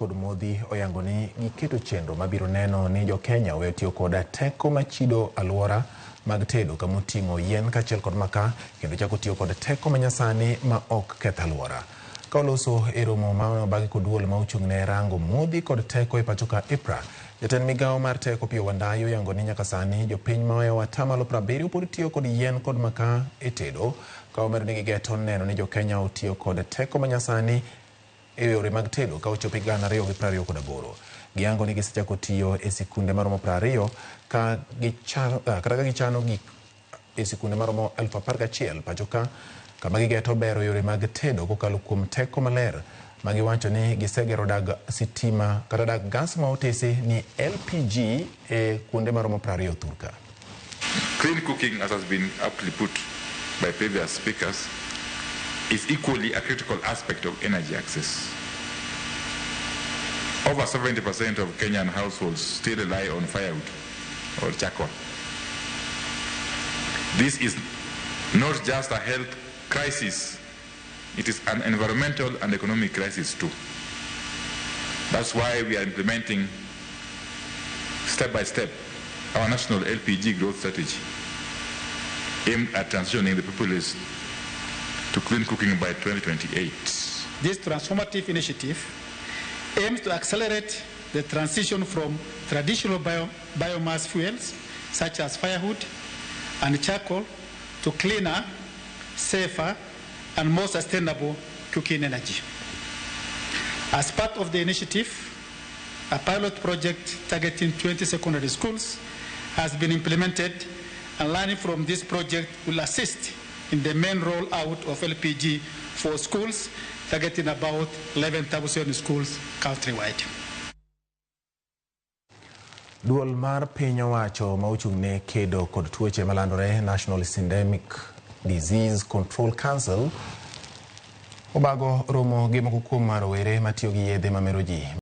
Kod modhi oyango ni giketo chenro mabiro neno ni jo Kenya weyo tiyo koda teko machido aluora mag tedo kamoting'o yien kaachiel kod makaa kendo chako tiyo kod teko manyasani ma ok keth aluora. Ka oloso e romo mabagi kod duol ma ochung'ne rango modhi kod teko e pacho ka IPRA, jatend migawo mar teko Opiyo Wandayi oyango ni nyaka sani jopiny maweyo 70% pod tiyo kod yien kod makaa e tedo, ka omedo ni gigeto neno ni jo Kenya otiyo kod teko manyasani e yore mag tedo ka ochopo 2028. Giyango ni gisechako tiyo e sikunde maromo 20 kata gichano gik e sikunde maromo 11,000 pacho ka, kama gigeto bero yore mag tedo kokalo kuom teko maler magiwacho ni gisegero dag sitima kata dag gas ma otesi ni LPG e kuonde maromo 20 thurka. Clean cooking, as has been aptly put by previous speakers, is equally a critical aspect of energy access. Over 70% of Kenyan households still rely on firewood or charcoal. This is not just a health crisis, it is an environmental and economic crisis too. That's why we are implementing step by step our national LPG growth strategy aimed at transitioning the populace to clean cooking by 2028. This transformative initiative aims to accelerate the transition from traditional biomass fuels such as firewood and charcoal to cleaner, safer, and more sustainable cooking energy. As part of the initiative, a pilot project targeting 20 secondary schools has been implemented, and learning from this project will assist in the main rollout of LPG for schools, targeting about 11,000 schools countrywide. Duol mar piny owacho ma ochung'ne kedo kod tuoche malandore National Syndemic Disease Control Council obago romo gi moko kuom rowere matiyo gi yedhe mamero ji.